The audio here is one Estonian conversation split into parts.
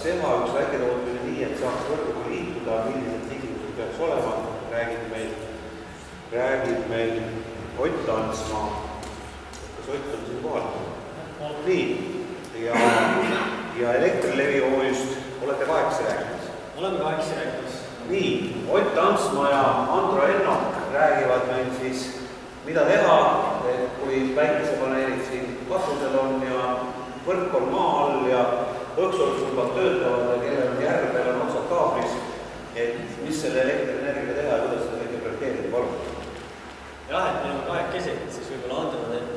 teha üks väiketootmine nii, et saaks võrguga liituda, millised tingimused peaks olema, räägib meil Ott Antsmaa. Kas Ott on siin kohal? Nii, ja Elektrilevi OÜ-st olete kahekesi rääkimas? Oleme kahekesi rääkimas. Nii, Ott Antsmaa ja Andro Ennok räägivad meil siis, mida teha, et kui päikesepaneelid siin katusel on ja võrk on maa all ja õksuotsupad töötavad ja kellel on järvel on otsad kaablis, et mis selle elektrienergiaga teha ja kuidas seda kõike projekteerida, palun? Jah, et meil on kahekesi, siis võib-olla Andro teeb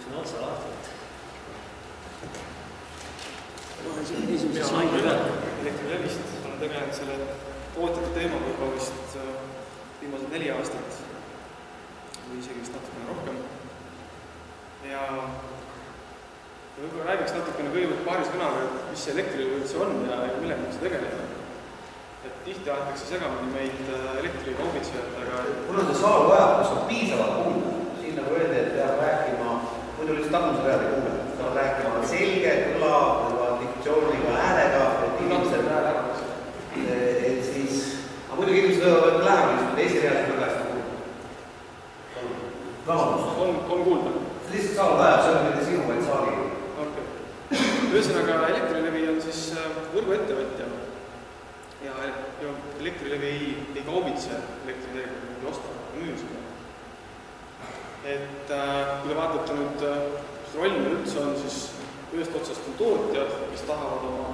sinna otsa lahti. Mina olen Elektrilevist, olen tegelenud selle tootjate teemaga juba vist viimased 4 aastat või isegi vist natukene rohkem. Ja võib-olla räägiks natukene kõigepealt paari sõnaga, mis see Elektrilevi üldse on ja millega see tegeleb. Et tihti aetakse segamini meid elektrikaubitsejatega. Kuna see saal vajab, kus on piisavalt kuulda, siin nagu öeldi, et peab rääkima, muidu lihtsalt tagumise peale ei kuule. Peab rääkima selge, kõla, diktsiooniga, häälega, et inimesed et siis, aga muidugi inimesed võivad lähemalt, et teisi reaalselt väga hästi kuulda. Vabandust. On kuulda. Lihtsalt saal vajab, see on mitte sinu, vaid saali. Okay. Ühesõnaga, Elektrilevi on siis võrguettevõtja ja Elektrilevi ei kaubitse elektrienergiat, ei osta, müü seda. Et kui te vaatate nüüd, kus roll meil üldse on, siis ühest otsast on tootjad, kes tahavad oma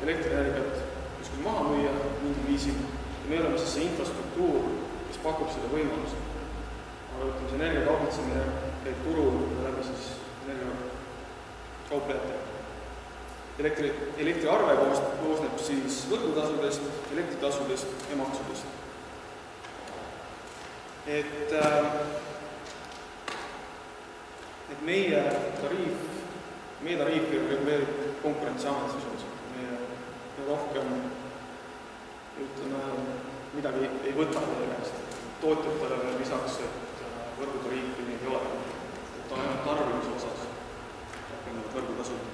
elektrienergiat kuskil maha müüa mingi viisil. Ja meil on siis see infrastruktuur, kes pakub seda võimalust. Aga ütleme, see energia kaubitsemine käib turul läbi siis energiakauplejatega. Elektriarve koosneb siis võrgutasudest, elektritasudest ja maksudest. Et meie tariifi reguleerib Konkurentsiamet sisuliselt. Me rohkem ütleme, midagi ei võta tootjatele lisaks, et võrgutariifi neid ei ole. Et on ainult tarbimise osas rakendavat võrgutasud.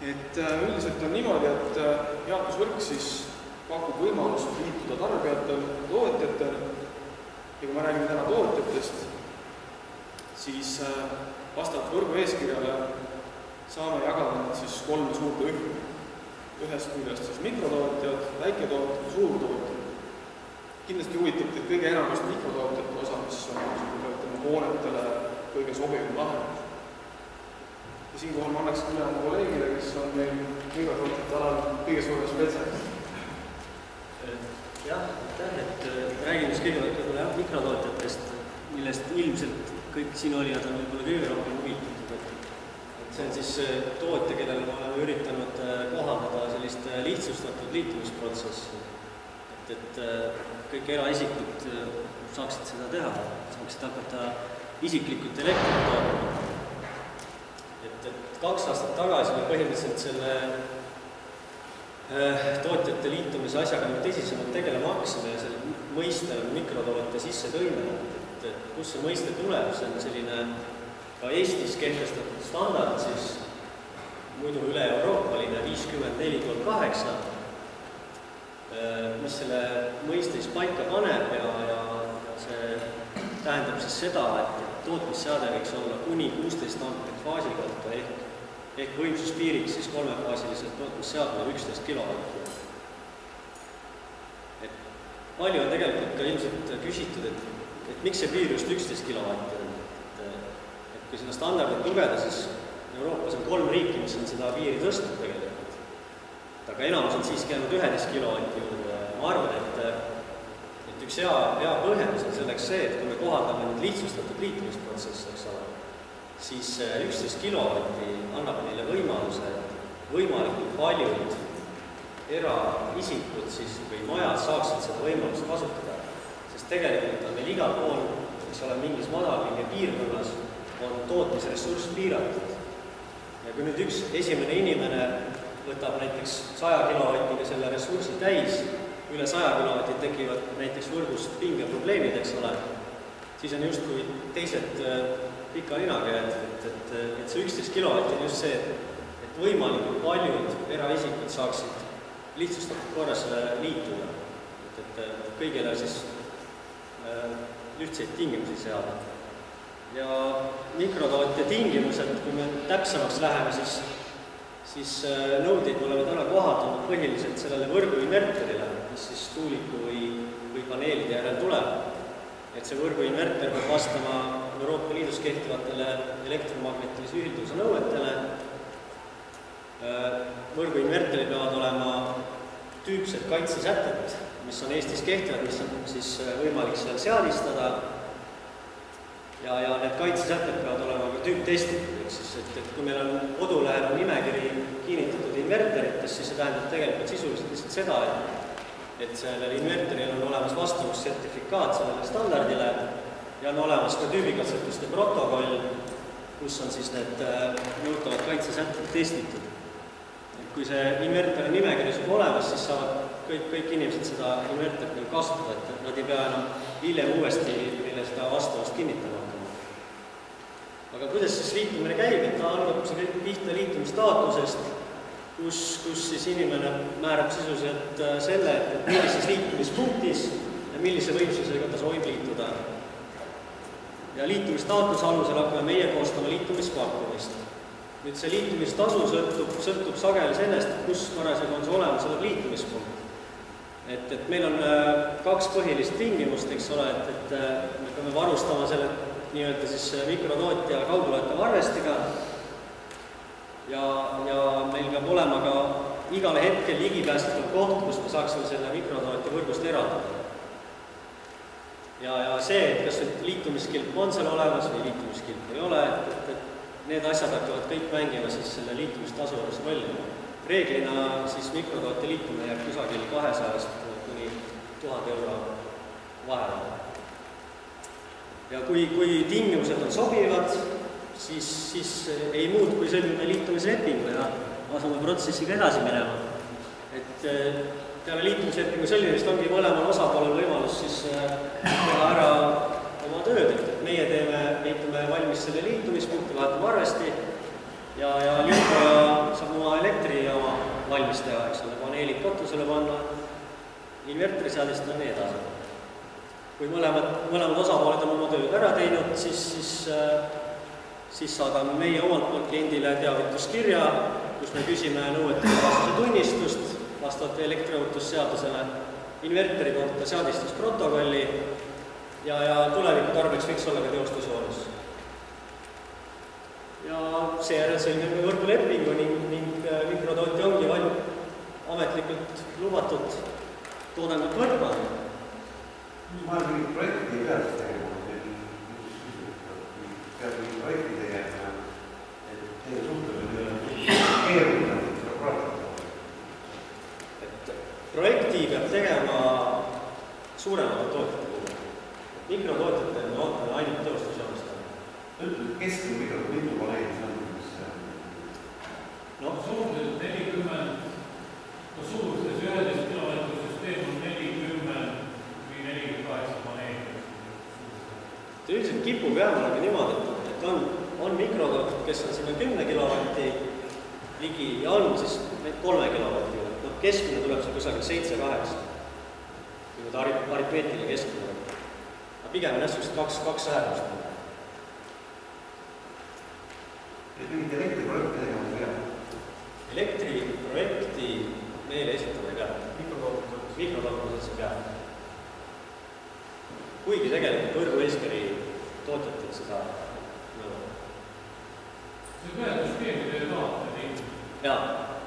Et üldiselt on niimoodi, et jaotusvõrk siis pakub võimalust liituda tarbijatel ja tootjatel. Ja kui me räägime täna tootjatest, siis vastavalt võrgu eeskirjale saame jagada siis 3 suurde rühma. Ühest küljest siis mikrotootjad, väiketootjad ja suurtootjad. Kindlasti huvitab teid kõige enamast mikrotootjate osa, mis on hoonetele kõige sobivam lahendus. Ja siinkohal ma annaks üle oma kolleegile, kes on meil mikrotootjate alal kõige suurem spetsialist. Jah, et räägime kõigepealt mikrotootjatest, millest ilmselt kõik siin olijad on võib-olla kõige rohkem huvitatud. See on siis tootja, kellele ma olen üritanud kohaldada sellist lihtsustatud liitumisprotsessi. Et kõik eraisikud saaksid seda teha, saaksid hakata isiklikult elektrit tootma. Et 2 aastat tagasi me põhimõtteliselt selle tootjate liitumise asjaga tõsisemalt tegelema hakkasime ja selle mõiste mikrotootja sisse tõime. Et kus see mõiste tuleb, see on selline ka Eestis kehtestatud standard, siis muidu üle euroopaline 54/8, mis selle mõiste siis paika paneb ja see tähendab siis seda, et tootmisseade võiks olla kuni 16 faasi kohta ehk võimsuspiiriks siis 3-faasiliselt tootmisseadmine 11 kilovatti. Et palju on tegelikult ka ilmselt küsitud, et miks see piir just 11 kilovatti on. Et kui seda standardit lugeda, siis Euroopas on 3 riiki, mis on seda piiri tõstnud tegelikult. Aga enamus on siiski jäänud 11 kilovatti juurde. Ma arvan, et üks hea põhjendus on selleks see, et kui me kohaldame nüüd lihtsustatud liitumisprotsessi, eks ole, siis 11 kilovatti annab meile võimaluse, et võimalikult paljud eraisikud siis või majad saaksid seda võimalust kasutada. Sest tegelikult on meil igal pool, kes ole mingis madallinge piirkonnas, on tootmisressurss piiratud. Ja kui nüüd üks esimene inimene võtab näiteks 100 kilovatiga selle ressursi täis, üle 100 kilovatit tekivad näiteks võrgust pingeprobleemid, eks ole, siis on just kui teised pika ninaga, et see 11 kilovatti on just see, et võimalikult paljud eraisikud saaksid lihtsustatud korras liituda, et kõigile siis ühtseid tingimusi seada. Ja mikrotootja tingimused, kui me täpsemaks läheme, siis nõudeid me oleme täna kohaldanud põhiliselt sellele võrguinverterile, mis siis tuuliku või paneelide järel tuleb. Et see võrguinverter peab vastama Euroopa Liidus kehtivatele elektromagnetilise ühilduvuse nõuetele. Võrguinverteril peavad olema tüüpsed kaitsesätted, mis on Eestis kehtivad, mis on siis võimalik seal seadistada. Ja need kaitsesätted peavad olema ka tüüptestitud, et kui meil on kodulehel nimekiri kinnitatud inverteritest, siis see tähendab tegelikult sisuliselt lihtsalt seda, et sellel inverteril on olemas vastavussertifikaat sellele standardile ja on olemas ka tüübikatsetuste protokoll, kus on siis need nõutavad kaitsesätted testitud. Et kui see inverteri nimekirjas on olemas, siis saavad kõik inimesed seda inverterit kasutada, et nad ei pea enam hiljem uuesti meile seda vastavust kinnitama hakkama. Aga kuidas siis liitumine käib, et ta algab see kõik pihta liitumistaatlusest, kus siis inimene määrab sisuliselt selle, et millises liitumispunktis ja millise võimsusega ta soovib liituda. Ja liitumistaatluse alusel hakkame meie koostama liitumispakkumist. Nüüd see liitumistasu sõltub sageli sellest, kus parasjagu on see olemas olev liitumispunkt. Et meil on kaks põhilist tingimust, eks ole, et me peame varustama selle nii-öelda siis mikrotootja kaugulatava arvestiga ja meil peab olema ka igale hetkel ligipääsetav koht, kus me saaksime selle mikrotootja võrgust eraldada. Ja see, et kas liitumiskilp on seal olemas või liitumiskilp ei ole, et need asjad hakkavad kõik mängima siis selle liitumistasu juures rolli. Reeglina siis mikrotootja liitumine jääb kusagil 200 kuni 1000 euro vahele. Ja kui tingimused on sobivad, siis ei muud, kui sõlmime liitumislepingu ja asume protsessiga edasi minema. Et peale liitumislepingu sõlmimist ongi mõlemal osapoolel võimalus siis teha ära oma tööd, et meie ehitame valmis selle liitumispunkti, vahetame arvesti ja liituja saab oma elektrijaama valmis teha, eks ole, paneelid katusele panna, inverteri seadistada ja nii edasi. Kui mõlemad osapooled on oma tööd ära teinud, siis saadame meie omalt poolt kliendile teavituskirja, kus me küsime nõuetekohasuse tunnistust vastavalt elektriohutusseadusele, inverteri kohta seadistusprotokolli ja tuleviku tarbeks võiks olla ka teostusjoonus. Ja seejärel sõlmime võrgulepingu ning mikrotootja ongi ametlikult lubatud toodangut võrgma. Ma olen mingi projekti ei peaks tegema, peab mingi projekti tegema, et teie suhtumine ei ole keeruline. Et projekti peab tegema suuremate tootjate puhul. Mikrotootjate me ootame ainult teostusjoonustama. Ütled, keskne mikrotootja, mitu paneelis on? No suuruses 40, suuruses 11 kilomeetri süsteem on 40 või 48 paneeli. Üldiselt kipub jääma niimoodi, et on mikrotootjad, kes on sinna 10 kilovatti ligi ja on siis 3 kilovatti juurde. Keskmine tuleb seal kusagil 7-8, kui nüüd aritmeetiline keskmine tuleb. Aga pigem on järsust 2 äärmust. Et mingit elektriprojekti tegema ei pea? Elektriprojekti meile esitama ei pea. Mikrotootjad ei pea. Kuigi tegelikult võrgueeskiri tootjatelt seda nõuab. See pühenduskeemid ei taha neid? Jaa,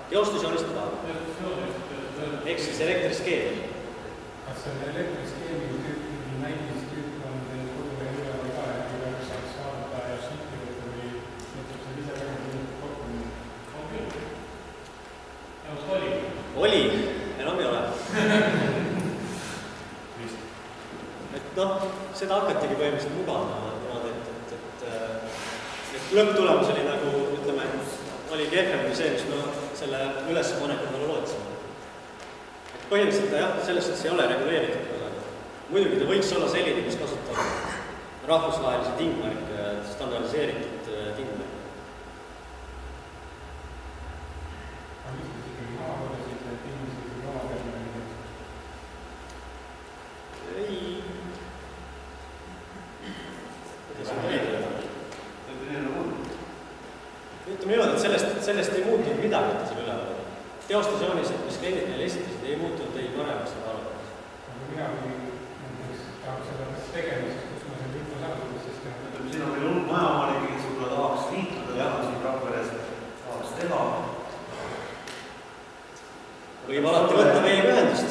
teostusjoonist taha. Ehk siis elektriskeem. Kas see elektriskeemi tüüpi näidistüüp on teil kodulehe üleval ka, et igaüks saaks vaadata ja šnitti võtta või mõtleb see ise väga kindlasti kokku? On küll. Ja kas oli? Oli, enam ei ole. Seda hakatigi põhimõtteliselt mugama, et lõpptulemus oli nagu, ütleme, oli kehvem kui see, mis me selle ülespanekule lootsime. Põhimõtteliselt jah, selles suhtes ei ole reguleeritud, aga muidugi ta võiks olla selline, mis kasutab rahvusvahelisi tingmärke, standardiseeritud tingmärke. maakodasid, et inimesed ei oma terminid? Ei. Ütleme niimoodi, et sellest ei muutunud midagi seal üleval. Teostatsioonis, mis kliendid meile esitasid, ei muutunud ei paremaks või halvemaks. Aga mina kui näiteks tahaks seda tegemisest, kus ma selle info saadud, sest siin on meil majamaalik, kes võib-olla tahaks liituda ja siin Rakveres tahaks teha. Võib alati võtta meiega ühendust.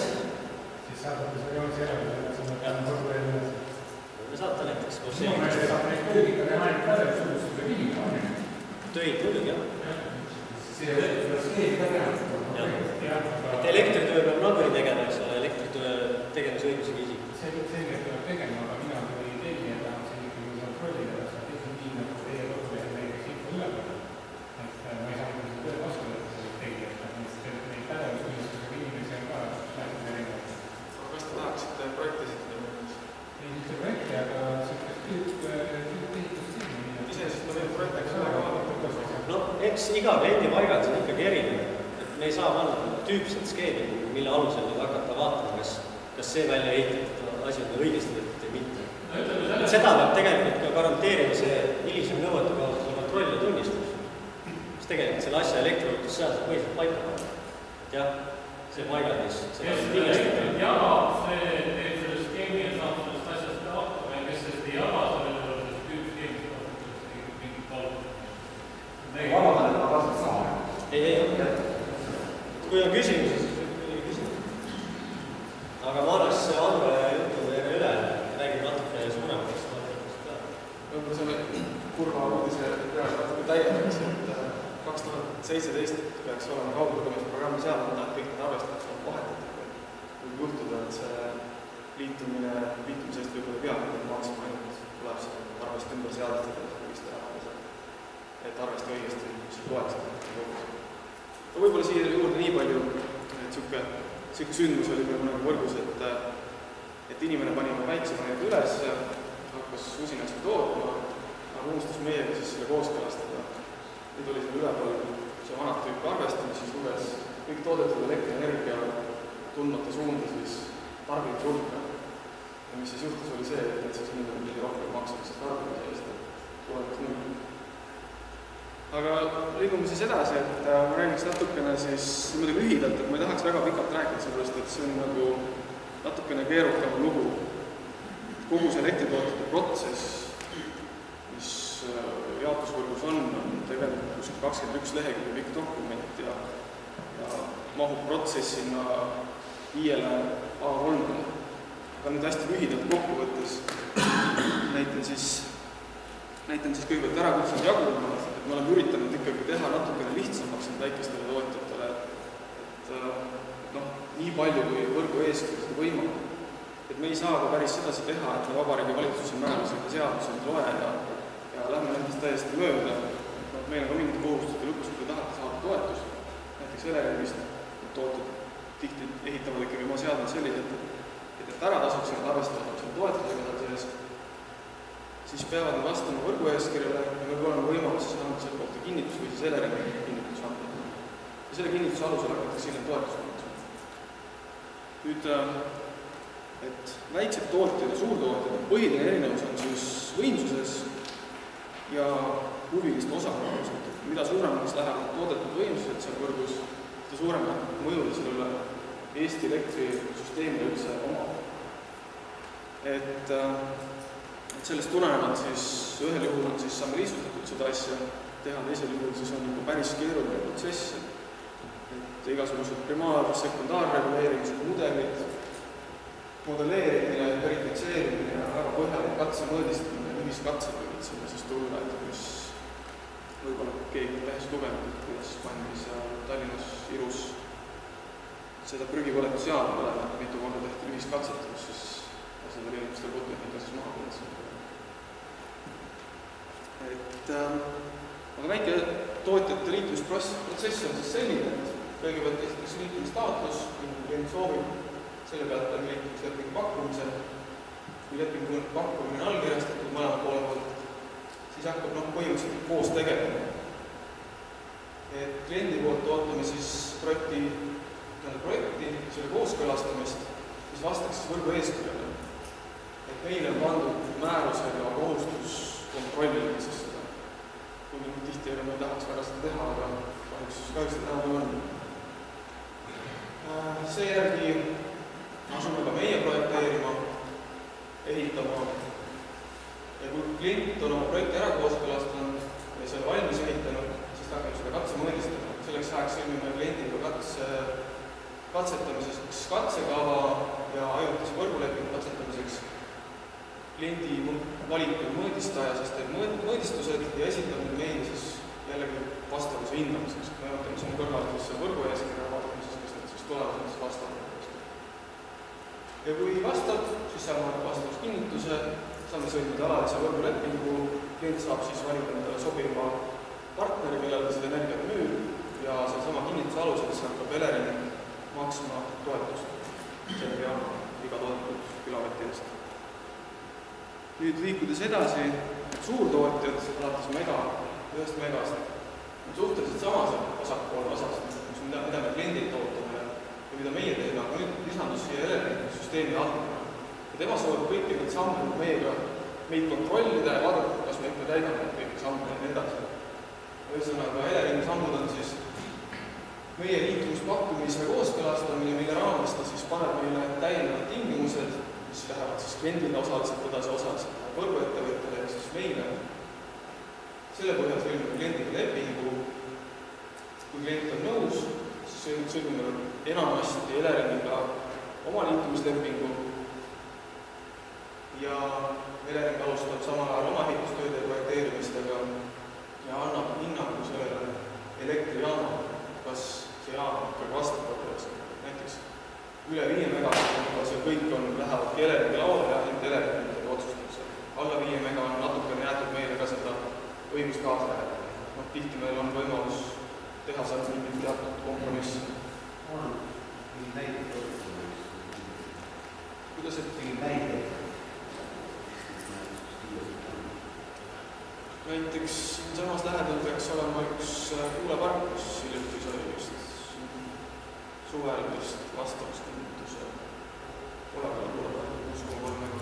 siis saadate selle joonise eralduse, et seda peame võrgu veel üles. Me saate näiteks koos Minu meelest saab neid töödika teha ainult pädevussuudustuse viimine, on ju? töid muidugi, jah. See oleks keegi ka teha. Et elektritöö peab naberi tegema, eks ole, elektritöö tegemisõigusega isik. Selgelt peab tegema, aga mina kui tellija tahaks ikkagi kontrollida, kas see tehtud nii, nagu teie kodulehel näiteks info üleval. Et ma ei saa seda töö vastu võtta sellelt tellijalt, neid pädevussuudustusega inimesi on ka lähtnud erinevad. Aga kas te tahaksite projekti esitada? Ei mitte projekti, aga sellist tüüpehitust siin. Iseenesest ma neid projekte ka vaadata. No, eks iga kliendi paigad on ikkagi erinev. Et me ei saa panna tüüpset skeemi, mille alusel nüüd hakata vaatama, kas see välja ehitatud asi on õigesti tehtud või mitte. Et seda peab tegelikult ka garanteerima see hilisem nõuete kaasuse kontroll ja tunnistus. Mis tegelikult selle asja elektriohutusseaduse põhiselt paika panna. Et jah, see paigaldis. Kes jagab see, teeb selle skeemi ja saab sellest asjast ka hakkama ja kes sellest ei jaga, sellele on sellest tüüpskeemist kasutust mingit palvust. Vabandan, et ma vastan sama. Ei. Kui on küsimusi, siis võib küsida. Aga ma annan see Andro juttu üle, räägib natuke suurematest vaatavast ka. Võib-olla selle kurva uudise peale natuke täiendaks, et 2017 peaks olema kauglugemisprogrammi seadmata, et kõik need arvestused on vahetatud. Võib juhtuda, et see liitumise eest võib-olla peab, et maksima ainult tuleb see arvest ümber seadestada, et arvesti õigesti loeks. Võib-olla siia juurde nii palju, et siuke sündmus oli meil mõnega võrgus, et inimene pani oma väiksema neid üles, hakkas usinasti tootma, aga unustas meiega siis selle kooskõlastada. Nüüd oli seal üleval see vanad tüüpi arvestamine, siis luges kõik toodetud elektrienergia tundmata suunda siis tarbimisulka. Ja mis siis juhtus oli see, et siis inimene pidi rohkem maksma siis tarbimise eest, tulemas null. Aga liigume siis edasi, et ma räägiks natukene siis niimoodi lühidalt, et ma ei tahaks väga pikalt rääkida, sellepärast, et see on nagu natukene keerukam lugu. Kogu see elektritootjate protsess, mis jaotusvõrgus on tegelikult 21 lehekülge pikk dokument ja mahub protsessina 5 A3-le. Aga nüüd hästi lühidalt kokkuvõttes näitan siis kõigepealt ära, kuidas nad jagunevad. Me oleme üritanud ikkagi teha natukene lihtsamaks väikestele tootjatele, et nii palju kui võrgu eeskiri seda võimaldab. Et me ei saa ka päris sedasi teha, et me Vabariigi Valitsuse määrusega seaduseid loe ja lähme nendest täiesti mööda. Meil on ka mingid kohustused ja lõpus, kui te tahate saada toetust, näiteks Eleringist, tootjad tihti ehitavad ikkagi oma seadmed sellised, et ära tasuks ja arvestavad selle toetusega seal sees, siis peavad nad vastama võrgu eeskirjale ja meil olema võimalus siis anda selle kohta kinnitus või siis Eleringi kinnitus anda. Ja selle kinnituse alusel hakatakse hiljem toetust maksma. Nüüd, et väiksed tootjad ja suurtootjad, põhiline erinevus on siis võimsuses ja huviliste osakaalus. Mida suuremaks lähevad toodetud võimsused seal võrgus, seda suuremat mõju sellele Eesti elektrisüsteemile üldse omab. Et sellest tulenevalt siis ühel juhul on siis saame lihtsustatud seda asja teha, teisel juhul siis on juba päris keeruline protsess, et igasugused primaar- ja sekundaarreguleerimised, mudelid, modelleerimine, verifitseerimine ja väga põhjalik katsemõõdistamine ja ühiskatsed võivad sinna siis tulla, et mis võib-olla keegi lehest lugenud, et kuidas pandi seal Tallinnas Irus seda prügipõletusjaama peale, mitu korda tehti ühiskatset, kus siis asjad oli inimestel putuid siis maha põletsid. Aga väike tootjate liitumisprotsess on siis selline, et kõigepealt esitatakse liitumistaotlus, klient soovib, selle pealt on liitumislepingu pakkumise. Kui lepingu pakkumine on allkirjastatud mõlema poole poolt, siis hakkab põhimõtteliselt koos tegema. Kliendi poolt ootame siis projekti, selle kooskõlastamist, mis vastaks siis võrgu eeskirjale. Et meile on pandud määrusega kohustus kontrollida siis seda. Kuigi tihti me ei tahaks väga seda teha, aga kahjuks seda täna on. Seejärgi asume ka meie projekteerima, ehitama. Ja kui klient on oma projekti ära kooskõlastanud ja selle valmis ehitanud, siis hakkame seda katsemõõdistama. Selleks ajaks sõlmime kliendiga katsetamiseks katsekava ja ajutise võrgulepingu katsetamiseks. Kliendi valitud mõõdistaja siis teeb mõõdistused ja esitab need meile siis jällegi vastavuse hindamiseks. Me võtame siin kõrvale võrgu eeskirja vaatame siis, kas need siis tulevad vastavad. Ja kui vastab, siis saame vastavuskinnituse, saame sõlmida alalise võrgulepingu, klient saab siis valida endale sobiva partneri, kellele seda energiat müüb ja sellesama kinnituse alusel siis hakkab Elering maksma toetust selle peale iga toetud kilovati eest. Nüüd liikudes edasi, suurtootjad alates ühest megast on suhteliselt samas vasakpool osas, mida me kliendid tootame ja mida meie teeme, aga nüüd lisandus siia Eleringi süsteemi andmine. Ja tema soovib kõiki neid samme meid kontrollida ja vaadata, kas me ikka täidame kõiki samme ja nii edasi. Ühesõnaga, Eleringi sammud on siis meie liituvuspakkumise kooskõlastamine, mille raames ta siis paneb meile täiendavad tingimused, mis lähevad siis kliendile osaliselt edasi võrguettevõttele ja siis meile. Selle põhjal sõlmime kliendiga lepingu. Kui klient on nõus, siis sõlmime enamasti Eleringiga oma liitumislepingu ja Elering alustab samal ajal oma ehitustööde projekteerimistega ja annab hinnangu sellele elektrijaama, kas see jaam ikkagi vastab võtavasti. Näiteks üle 5 megavatti, see kõik lähevad Eleringi lauale ja ainult Eleringi otsustab. Alla 5 mega on natukene jäetud meile ka seda õigust kaasa läheb. Tihti meil on võimalus teha seal mingit teatud kompromissi. Mingi näide toetada? Kuidas et? Mingi näide? Näiteks samas lähedal peaks olema üks tuulepark, kus hiljuti sai just suvel vist vastavuskinnituse oleval tuulepark 6,3 mega.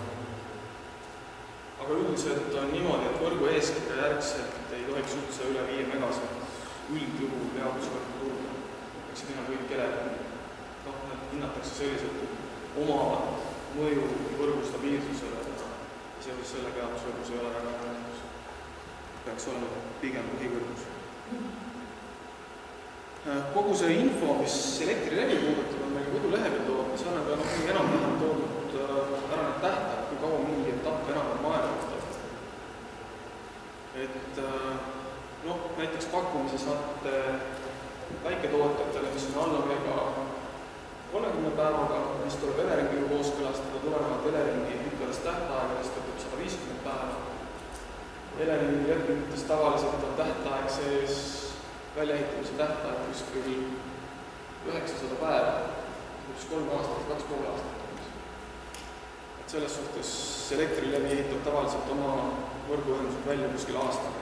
Aga üldiselt on niimoodi, et võrgu eeskirja järgselt ei tohiks üldse üle 5 megasid üldjuhul jaotusvõrku tulla. Eks minna kõik Eleringi. Need hinnatakse selliselt, et omavad mõju võrgu stabiilsusele ja seoses sellega jaotusvõrgus ei ole väga näiteks. Peaks olema pigem põhivõrgus. Kogu see info, mis elektrilevi puudutab, on meil kodulehel toodud, mis annab enam-vähem toodud ära need tähtajad, kui kaua mingi etapp enam on aega võtta. Et näiteks pakkumise saate väiketootjatele, mis on alla mega 30 päevaga, mis tuleb Eleringiga kooskõlastada, tulenevalt Eleringi ütlevast tähtaegadest võtab 150 päeva. Eleringi lepingutes tavaliselt on tähtaeg sees väljaehitamise tähtaeg kuskil 900 päeva, üks 3 aastat, 2,5 aastat. Et selles suhtes elektrilevi ehitab tavaliselt oma võrguühendused välja kuskil aastaga.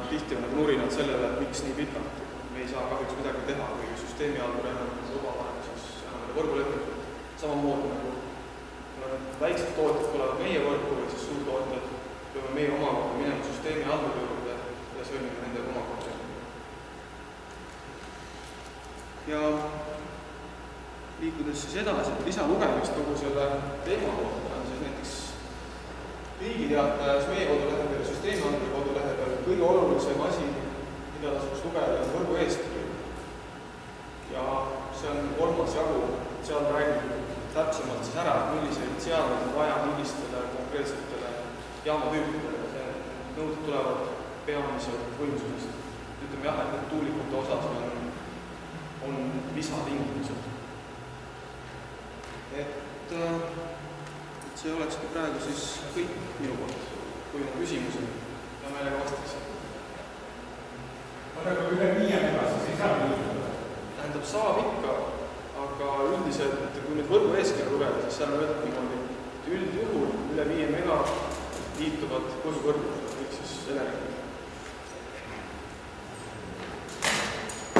Tihti on nurinad sellele, et miks nii pikalt. Me ei saa kahjuks midagi teha, kui süsteemi allur enam luba paneb, siis enam võrgulepingut. Samamoodi nagu väiksed tootjad tulevad meie võrgu või siis suurtootjad peame meie omakorda minema süsteemi allur juurde ja sõlmime nendega omakorda. Ja liikudes siis edasi, lisalugemist kogu selle teema kohta on siis näiteks riigiteatajas meie kodulehel ja süsteemi alluri kodulehel kõige olulisem asi, mida tasuks lugeda, on võrgu eeskiri. Ja see on 3. jagu, seal räägib täpsemalt siis ära, milliseid seadmeid on vaja millistele konkreetsetele jaamatüüpidele. Nõuded tulevad peamiselt võimsusest. Ütleme jah, et tuulikute osas on lisatingimused. Et see olekski praegu siis kõik minu poolt, kui on küsimusi ja meelega vastaksin. Aga üle 5 mega siis ei saa liikuda? Tähendab, saab ikka, aga üldiselt, kui nüüd võrgu eeskirja lugeda, siis seal on öeldud niimoodi, et üldjuhul üle 5 mega liituvad põhivõrgud, kõik siis Eleringi.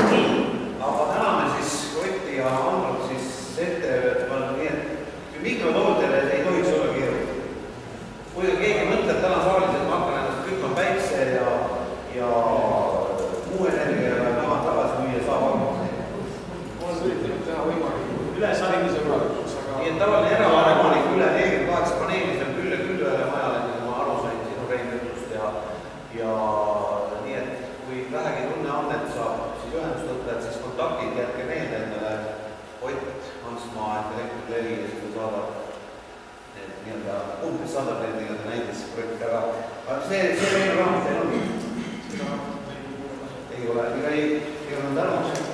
Nii, ja nii, et kui vähegi tunne on, et saab siis ühendust võtta, et siis kontaktid jätke meelde endale Ott Hansmaa, et Elektrilevi ja siis ta saadab need nii-öelda, umbes saadab need nii-öelda näidisprojekti, aga see meie raamat ei ole. Ei ole tänu.